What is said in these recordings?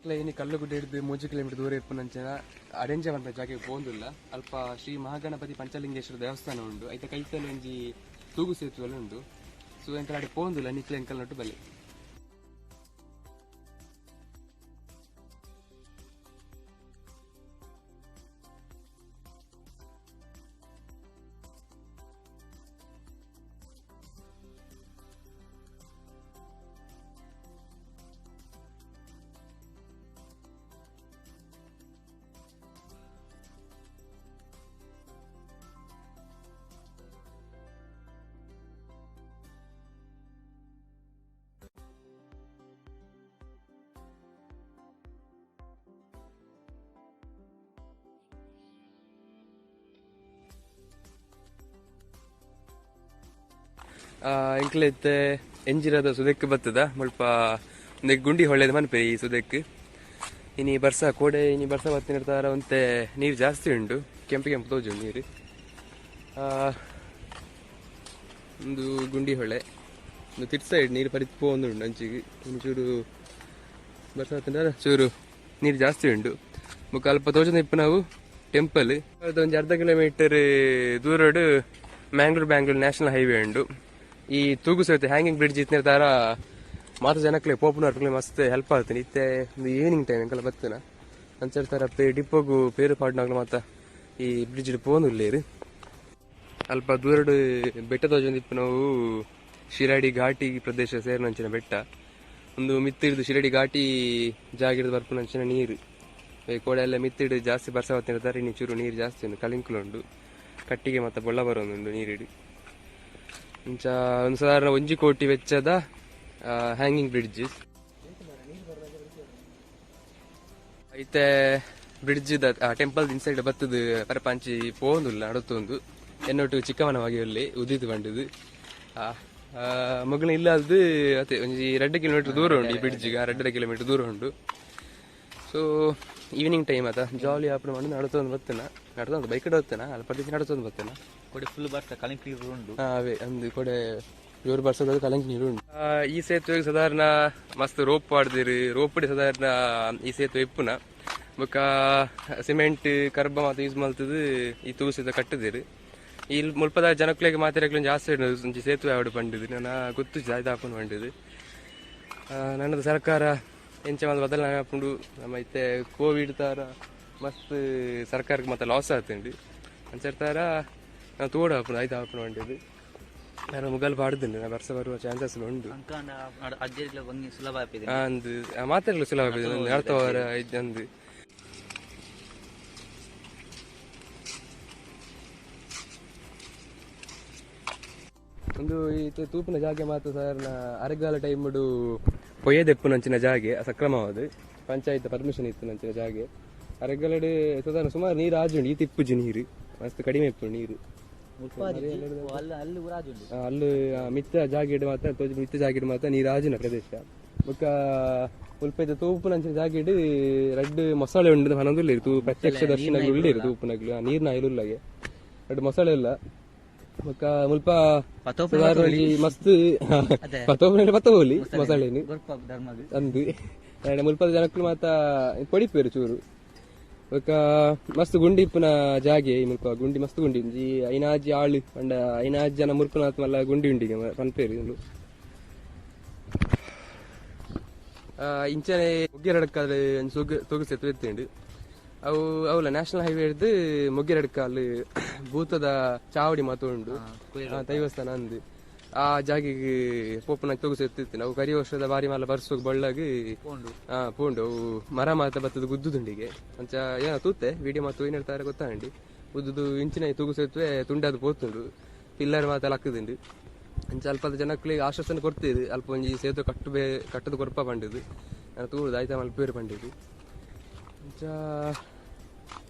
ಇನ್ನು ಕಲ್ಲುಗುಡ್ಡೆ ಹಿಡಿದು 3 ಕಿಲೋಮೀಟರ್ ದೂರ ಇಪ್ಪುನಂಚಿನ ಅರೇಂಜ್ ಅಂತ ಜಾಗಕ್ಕೆ ಪೋಂದಿಲ್ಲ ಅಲ್ಪ ಶ್ರೀ ಮಹಾಗಣಪತಿ ಪಂಚಲಿಂಗೇಶ್ವರ ದೇವಸ್ಥಾನ ಉಂಟು ಐತ ಕೈತಲ್ಲಿ ಒಂಜಿ ತೂಗು ಸೇತುವೆ ಉಂಟು ಸೊ ಎಂಕಲ್ ಅಡೆ ಪೋಂದಿಲ್ಲ ನಿಕ್ಲೆ ಎಂಕಲ್ ನಟ್ಟು ಬಲೆ. ಎಂಕ್ಲೈತೆ ಎಂಜಿರದ ಸುದಕ್ಕೆ ಬತ್ತದ ಮುಲ್ಪ ಗುಂಡಿ ಹೊಳ್ಳೆದ ಮನ್ಪೆ ಈ ಸುದಕ್ಕೆ ಇನಿ ಬರ್ಸ ಕೋಡೆ ಇನಿ ಬರ್ಸ ಬತ್ತಿನಿರ್ತಾರ ಒಂತೆ ನೀರು ಜಾಸ್ತಿ ಉಂಟು ಕೆಂಪು ಕೆಂಪು ತೋಜು ನೀರು ಒಂದು ಗುಂಡಿ ಹೊಳೆ ಒಂದು ತಿಟ್ ಸೈಡ್ ನೀರು ಪರಿತ್ ಪೋಂದು ಉಂಡು ಅಂಚಿಗೆ ಒಂಚೂರು ಬರ್ಸ ಬತ್ತಿನ ಚೂರು ನೀರು ಜಾಸ್ತಿ ಉಂಟು ಮುಖ ಅಲ್ಪ ತೋಜನ ಇಪ್ಪ ನಾವು ಟೆಂಪಲ್ ಒಂದು ಅರ್ಧ ಕಿಲೋಮೀಟರ್ ದೂರೋಡು ಬ್ಯಾಂಗ್ಳೂರ್ ನ್ಯಾಷನಲ್ ಹೈವೇ ಉಂಡು. ಈ ತೂಗು ಸೇತುವೆ ಹ್ಯಾಂಗಿಂಗ್ ಬ್ರಿಡ್ಜ್ ಇತ್ತಿರ್ತಾರ ಮಾತು ಜನಕ್ಕೆ ಪೋಪುನವ್ರಿಗೆ ಮಸ್ತ್ ಹೆಲ್ಪ್ ಆಗ್ತೀನಿ ಇತ್ತೆ ಒಂದು ಈವ್ನಿಂಗ್ ಟೈಮ್ ಎಂಕಲ್ಲ ಬರ್ತನ ಅಂಚರ್ತಾರ ಡಿಪ್ಪೋಗು ಪೇರು ಪಾಡ್ನಾಗ್ಲು ಮಾತ ಈ ಬ್ರಿಡ್ಜ್ ಪೋನುಲ್ಲೇರು ಅಲ್ಪ ದೂರಡು ಬೆಟ್ಟ ತೋಜೊಂದಿಪ್ಪು ನಾವು ಶಿರಾಡಿ ಘಾಟಿ ಪ್ರದೇಶ ಸೇರಿನಂಚಿನ ಬೆಟ್ಟ ಒಂದು ಮಿತ್ತಿಡ್ದು ಶಿರಾಡಿ ಘಾಟಿ ಜಾಗಿಡ್ದು ಬರ್ಪುನಂಚಿನ ನೀರು ಕೋಡೆ ಎಲ್ಲ ಮಿತ್ತಿಡು ಜಾಸ್ತಿ ಬರ್ಸ ಹೊತ್ತಿರ್ತಾರೆ ಇನ್ನು ಚೂರು ನೀರು ಜಾಸ್ತಿ ಉಂಟು ಕಲಿಂಕುಲುಂಡು ಕಟ್ಟಿಗೆ ಮತ್ತು ಬೊಳ್ಳ ಬರೋದುಂಡು ನೀರಿಡಿ ಇಂಚ ಒಂದು ಸಾಧಾರಣ 1 ಕೋಟಿ ವೆಚ್ಚದ ಹ್ಯಾಂಗಿಂಗ್ ಬ್ರಿಡ್ಜ್ ಐತೆ ಬ್ರಿಡ್ಜ್ ಟೆಂಪಲ್ ಇನ್ಸೈಡ್ ಬತ್ತದ ಪರಪಂಚಿ ಪೋಂದುಲ್ಲ ನಡತ್ತೊಂದು ಎನ್ನೊಟ್ಟು ಚಿಕ್ಕವನವಾಗಿ ಅಲ್ಲಿ ಉದಿದು ಬಂಡದು ಮಗನ ಇಲ್ಲದ್ದು ಅದೇ ಒಂಜಿ 2 ಕಿಲೋಮೀಟರ್ ದೂರ ಉಂಟು ಈ ಬ್ರಿಡ್ಜಿಗೆ 2.5 ಕಿಲೋಮೀಟರ್ ದೂರ ಉಂಟು. ಸೊ ಈವ್ನಿಂಗ್ ಟೈಮ್ ಅದ ಜಾಲಿ ಆಪಣ ಮಾಡಿ ನಡ್ತೊಂದು ಬರ್ತೇನೆ ನಡ್ತೊಂದು ಬೈಕ್ ಹೋಗ್ತೇನೆ ಅಲ್ಲಿ ಪ್ರದೇಶ ನಡ್ತೊಂದು ಬರ್ತೇನೆ ಕೊಡೆ ಫುಲ್ ಬರ್ತಾ ಕಲಂಕ್ ನೀರು ಉಂಟು ಅವೇ ಅಂದು ಕೊಡೆ ಇವ್ರು ಬರ್ಸೋದು ಕಲಂಕ್ ನೀರು ಉಂಟು. ಈ ಸೇತುವೆಗೆ ಸಾಧಾರಣ ಮಸ್ತ್ ರೋಪ್ ಆಡ್ದಿರಿ ರೋಪಡಿ ಸಾಧಾರಣ ಈ ಸೇತುವೆ ಇಪ್ಪುನ ಬೊಕ್ಕ ಸಿಮೆಂಟ್ ಕರ್ಬ ಮಾತು ಯೂಸ್ ಮಾಡ್ತದೆ ಈ ತೂಸಿದ ಕಟ್ಟದಿರಿ ಇಲ್ಲಿ ಮುಲ್ಪದ ಜನಕ್ಲೆಗೆ ಮಾತಾಡಕ್ಕೆ ಜಾಸ್ತಿ ಒಂಚಿ ಸೇತುವೆ ಆವಡು ಬಂದಿದ್ದು ನಾನು ಗೊತ್ತು ಜಾಯ್ದು ಹಾಕೊಂಡು ಬಂದಿದ್ದು ನನ್ನದು ಸರ್ಕಾರ ಎಂಚ ಒಂದು ಬದಲಾವಣೆ ಹಾಕೊಂಡು ನಮ್ಮ ಐತೆ ಕೋವಿಡ್ ತರ ಮಸ್ತ್ ಸರ್ಕಾರಕ್ಕೆ ಮತ್ತೆ ಲಾಸ್ ಆಗ್ತಂಡು ಅಂಚರ್ತಾರ ನಾವು ತೋಡು ಹಾಕೊಂಡು ಆಯ್ತು ಹಾಕೊಂಡು ಹೊಂಟಿದ್ದು ನಾನು ಮುಗಲ್ ಪಾಡ್ದುಂಡು ನಾ ವರ್ಷ ಬರುವ ಚಾನ್ಸಸ್ ಉಂಟು ಅಂದು ಮಾತಾಡಲು ಸುಲಭ ಆಗಿದೆ ನಡ್ತವರ ಇದ್ದಂದು ಒಂದು ಈ ತೂಪಿನ ಜಾಗೆ ಮಾತ್ರ ಸಾಧಾರಣ ಅರೆಗಾಲ ಟೈಮುಡು ಪೊಯ್ಯದೆಪ್ಪುನಂಚಿನ ಜಾಗೆ ಸಕ್ರಮವಾದ ಪಂಚಾಯತ್ ಪರ್ಮಿಷನ್ ಇತ್ತು ನಂಚಿನ ಜಾಗೆ ಅರೆಗಾಲಡು ಸಾಧಾರಣ ಸುಮಾರು ನೀರು ಆಜುಂಡು ಈ ತಿಪ್ಪುಜಿ ನೀರು ಮಸ್ತ್ ಕಡಿಮೆ ಇಪ್ಪು ನೀರು ಅಲ್ಲೂ ಮಿತ್ತ ಜಾಗಿಡ್ ಮಾತ್ರ ಮಿತ್ತ ಜಾಗಿಡ್ ಮಾತ್ರ ನೀರು ಆಜಿನ ಪ್ರದೇಶ ಬೊಕ್ಕ ಸ್ವಲ್ಪ ಇದು ತೂಪುನಂಚಿನ ಜಾಗಿಡ್ ರಡ್ಡು ಮೊಸಳೆ ಉಂಡು ಹನೊಂದುಲ್ಲೇರು ತೂ ಪ್ರತ್ಯಕ್ಷ ದರ್ಶನಗಳು ಉಳ್ಳೇರು ತೂಪುನಗಳು ನೀರ್ನ ಇಲ್ಲುಲ್ಲಾಗೆ ರಡ್ಡು ಮೊಸಳೆ ಇಲ್ಲ ಬೊಕ್ಕ ಮುಲ್ಪ ಮಸ್ತ್ ಪತ್ತೋಲಿ ಮೊಸಳೆನು ಅಂದು ಮುಲ್ಪದ ಜನಕ್ಕೂ ಮಾತ ಪೊಡಿಪೇರು ಚೂರು ಬೊಕ್ಕ ಮಸ್ತ್ ಗುಂಡಿ ಇಪ್ಪುನ ಜಾಗೆ ಮುಲ್ಪ ಗುಂಡಿ ಮಸ್ತ್ ಗುಂಡಿ ಒಂಜಿ ಐನಾಜಿ ಆಳು ಪಂಡ ಐನಾಜಿ ಜನ ಮುರ್ಪುನಾತ್ ಮಲ್ಲ ಗುಂಡಿ ಉಂಡಿಗೆ ಪನ್ಪೇರು ಇಂಚನೆ ಮುಗ್ಗೆರಡಕ್ಕಾದ ತೂಗು ಸೇತುವೆ ಎತ್ತುಂಡು ಅವು ಅವಲ್ಲ ನ್ಯಾಷನಲ್ ಹೈವೇ ಹಿಡ್ದು ಮುಗ್ಗೆರಡ್ಕಾಲ್ ಭೂತದ ಚಾವಡಿ ಮಾತು ಉಂಡು ದೈವಸ್ಥಾನ ಅಂದು ಆ ಜಾಗಿಗೆ ಪೋಪನ ತೂಗು ಸೇರ್ತಿತ್ತು ನಾವು ಕರಿ ವರ್ಷದ ಬಾರಿ ಮಾಲ ಬರ್ಸೋಕ್ ಬಳ್ಳಾಗಿ ಪೋಂಡು ಅವು ಮರ ಮಾತ ಬತ್ತದ ಗುದ್ದುದುಂಡಿಗೆ ಅಂಚ ಏನೋ ತೂತೆ ವಿಡಿಯೋ ಮಾತು ಏನ್ ಹೇಳ್ತಾರೆ ಗೊತ್ತಾಂಡಿ ಉದ್ದುದು ಇಂಚಿನ ತೂಗು ಸೇತುವೆ ತುಂಡದು ಪೋತುಂಡು ಪಿಲ್ಲರ್ ಮಾತೆಲ್ಲ ಹಾಕುದುಂಡು ಅಂಚ ಅಲ್ಪದ ಜನಕ್ಕೆ ಆಶ್ವಾಸನೆ ಕೊಡ್ತಿದ್ದು ಅಲ್ಪ ಒಂಜಿ ಸೇತುವೆ ಕಟ್ಟದ ಕೊರಪ ಬಂಡಿದ್ದು ನಾನು ತೂಡುದು ಆಯ್ತಾ ಮಲ್ಪೇರು ಬಂದಿದ್ದು ಅಂಚ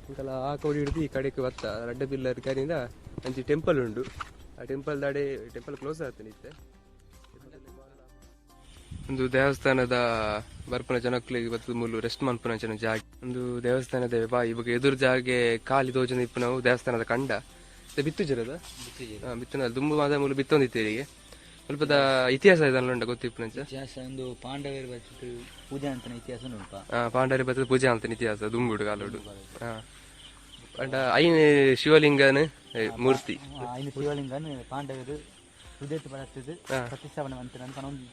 ಇಂಕಲ್ಲ ಆ ಕೋಡಿ ಹಿಡಿದು ಈ ಕಡೆಗೆ ಬತ್ತ ರಡ್ಡ ಪಿಲ್ಲರ್ ಕರಿಂದ ಅಂಚಿ ಟೆಂಪಲ್ ಉಂಡು ಆ ಟೆಂಪಲ್ ದಾಡೆ ಟೆಂಪಲ್ ಕ್ಲೋಸ್ ಆಗ್ತಾನೆ ಇತ್ತೆ ಒಂದು ದೇವಸ್ಥಾನದ ಬರ್ಪನ ಜನಕ್ಕಳಿಗೆ ಬತ್ತು ಮೂಲು ರೆಸ್ಟ್ ಮನ್ಪುನ ಜಾಗ ಒಂದು ದೇವಸ್ಥಾನದ ಬಾ ಇವಾಗ ಎದುರು ಜಾಗೆ ಖಾಲಿ ತೋಜನ ಇಪ್ಪು ನಾವು ದೇವಸ್ಥಾನದ ಕಂಡ ಬಿತ್ತು ಜರದ ಬಿತ್ತನ ದುಂಬು ಮಾದ ಮೂಲು ಬಿತ್ತೊಂದಿತ್ತೇರಿಗೆ ಸ್ವಲ್ಪದ ಇತಿಹಾಸ ಇದೆಲ್ಲ ಉಂಟ ಗೊತ್ತಿಪ್ಪು ನಂಚ ಇತಿಹಾಸ ಒಂದು ಪಾಂಡವರು ಬರ್ತದೆ ಪೂಜೆ ಅಂತ ಇತಿಹಾಸ ಉಂಟು. ಪಾಂಡವರಿ ಬರ್ತದೆ ಪೂಜೆ ಅಂತ ಇತಿಹಾಸ ದುಂಬುಡು ಕಾಲೋಡು. ಅಂಡ ಐನ್ ಶಿವಲಿಂಗನ ಮೂರ್ತಿ ಐನು ಶಿವಲಿಂಗನ್ ಪಾಂಡವರು ಹೃದಯ ಬರ್ತದೆ ಪ್ರತಿಷ್ಠಾಪನೆ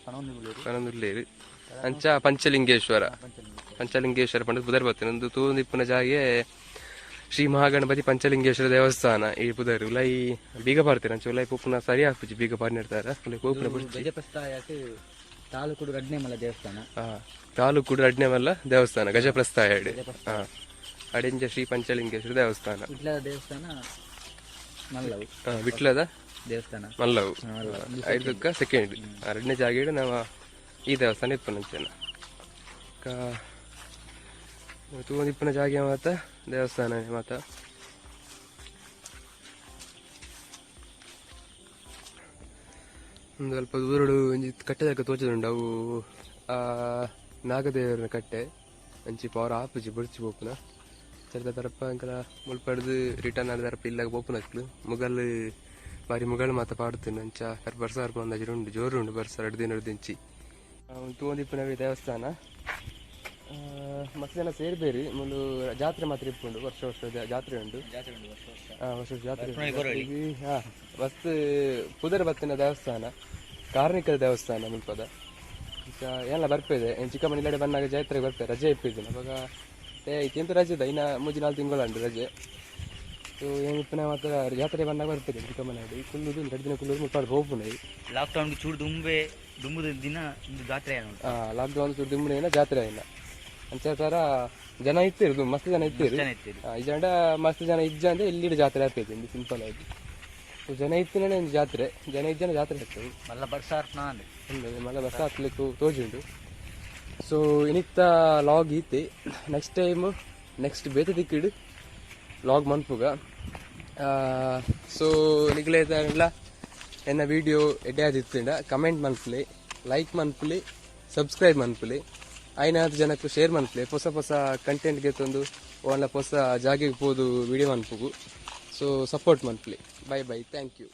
ಪನೊಂದುಲ್ಲೇರು ಅಂಚ ಪಂಚಲಿಂಗೇಶ್ವರ ಪಂಚ ಪಂಡದ ಬರ್ತೇನೆ ಒಂದು ತೂಂದಿಪ್ಪನ ಜಾಗೆ ಶ್ರೀ ಮಹಾಗಣಪತಿ ಪಂಚಲಿಂಗೇಶ್ವರ ದೇವಸ್ಥಾನ ಈ ಪುದರ್ ಉಲೈ ಬೀಗ ಪಾಡ್ತೇನೆ ಅಂಚ ಉಲೈ ಪೂಪುನ ಸರಿ ಹಾಕ್ಬಿಚ್ಚಿ ಬೀಗ ಪಾಡ್ನಿರ್ತಾರ ಉಲೈ ಪೂಪುನ ಗಜಪ್ರಸ್ಥಾಯಕ್ಕೆ ತಾಲೂಕು ರಡ್ನೆಮಲ್ಲ ದೇವಸ್ಥಾನ. ತಾಲೂಕು ರಡ್ನೆಮಲ್ಲ ದೇವಸ್ಥಾನ ಗಜಪ್ರಸ್ಥಾಯ ಅಡೆಂಜ ಶ್ರೀ ಪಂಚಲಿಂಗೇಶ್ವರ ದೇವಸ್ಥಾನ. ದೇವಸ್ಥಾನ ಮಲ್ಲವು ವಿಟ್ಲದ ದೇವಸ್ಥಾನ ಮಲ್ಲವು ಐದಕ್ಕ ಸೆಕೆಂಡ್ ಎರಡನೇ ಜಾಗ ನಾವು ಈ ದೇವಸ್ಥಾನ ಇಪ್ಪನ ತೂಂದು ಇಪ್ಪನ ಜಾಗ ಮಾತ ದೇವಸ್ಥಾನ ಮಾತ ಒಂದು ಸ್ವಲ್ಪ ದೂರಡು ಒಂಜಿ ಕಟ್ಟೆದಾಗ ತೋಚದುಂಡು ಅವು ನಾಗದೇವರ ಕಟ್ಟೆ ಅಂಚಿ ಪವರ್ ಆಪುಜಿ ಬಡ್ಚಿ ಪೋಪುನ ಚರ್ದ ತರಪ್ಪ ಅಂಕಲ ಮುಲ್ಪಡ್ದು ರಿಟರ್ನ್ ಆದ ತರಪ್ಪ ಇಲ್ಲಾಗ ಪೋಪುನ ಮುಗಲ್ ಬಾರಿ ಮುಗಳು ಮಾತ ಪಾಡುತ್ತೇನೆ ಅಂಚ ಬರ್ಸ ಅಂದಾಜು ಉಂಡು ಜೋರು ಉಂಡು ಬರ್ಸ ಎರಡು ದಿನ ದಿಂಚಿ ತೂಂದಿಪ್ಪನವಿ ದೇವಸ್ಥಾನ ಮಸ್ತ್ ಜನ ಸೇರ್ಬೇರಿ ಮುಲು ಜಾತ್ರೆ ಮಾತ್ರ ಇಪ್ಪುಂಡು ವರ್ಷ ಜಾತ್ರೆ ಉಂಡು ವರ್ಷ ಜಾತ್ರೆ ಮಸ್ತ್ ಪುದರ ಬತ್ತಿನ ದೇವಸ್ಥಾನ ಕಾರ್ಣಿಕದ ದೇವಸ್ಥಾನ ಮುಲ್ಪದ ಈಗ ಎಲ್ಲ ಬರ್ಪೇದೆ ಚಿಕ್ಕಮ್ಮನ ಇಲ್ಲಡೆ ಬಂದಾಗ ಜಾತ್ರೆಗೆ ಬರ್ತಾರೆ ರಜೆ ಇಪ್ಪಿದ್ದೀನಿ ಅವಾಗ ಎಂತ ರಜೆ ಇದೆ ಇನ್ನು 3-4 ತಿಂಗಳು ರಜೆ ಸೊ ಏನಿಪ್ಪನ ಮಾತ್ರ ಜಾತ್ರೆ ಬಂದಾಗ ಬರ್ತಾರೆ ಚಿಕ್ಕಮ್ಮನಾಡಿ ಕುಲ್ಲುದು 2 ದಿನ ಕುಲ್ಲುದು ಮುಟ್ಟಾಡು ಹೋಗ್ಪುನೆ ಲಾಕ್ಡೌನ್ ಚೂಡು ದುಂಬುದ ದಿನ ಜಾತ್ರೆ ಲಾಕ್ಡೌನ್ ಚೂಡು ದುಂಬುನ ಜಾತ್ರೆ ಆಯ್ನ ಅಂಚಾರ ಜನ ಇತ್ತಿರು ಮಸ್ತ್ ಜನ ಇತ್ತಿರು ಇಜಂಡ ಮಸ್ತ್ ಜನ ಇಜ್ಜ ಅಂದ್ರೆ ಇಲ್ಲಿ ಜಾತ್ರೆ ಆಗ್ತೈತಿ ಸಿಂಪಲ್ ಆಗಿ ಜನ ಇತ್ತಿನ ಜಾತ್ರೆ ಜನ ಇಜ್ಜನ ಜಾತ್ರೆ ಆಗ್ತದೆ ಮಲ್ಲ ಬರ್ಸ ಹತ್ಲಿಕ್ಕೆ ತೋಜುಂಡು. ಸೊ ಇನಿತ್ತ ಲಾಗ್ ಈತೆ ನೆಕ್ಸ್ಟ್ ಟೈಮ್ ನೆಕ್ಸ್ಟ್ ಬೇತೆ ದಿಕ್ಕಿಡು ಲಾಗ್ ಮನ್ಪುಗ. ಸೊ ನಿಗ್ಲೇಲ್ಲ ಎನ್ನ ವಿಡಿಯೋ ಎಡ್ಡೆ ಆದಿತ್ತಂಡ ಕಮೆಂಟ್ ಮನ್ಪುಲಿ ಲೈಕ್ ಮನ್ಪುಲಿ ಸಬ್ಸ್ಕ್ರೈಬ್ ಮನ್ಪುಲಿ ಐನಾರು ಜನಕ್ಕೂ ಶೇರ್ ಮನ್ಪುಲಿ ಹೊಸ ಕಂಟೆಂಟ್ಗೆ ತಂದು ಒಳ್ಳೆ ಹೊಸ ಜಾಗೆಗೆ ಹೋದು ವಿಡಿಯೋ ಮನ್ಪುಗು. ಸೊ ಸಪೋರ್ಟ್ ಮನ್ಪುಲಿ. Bye thank you.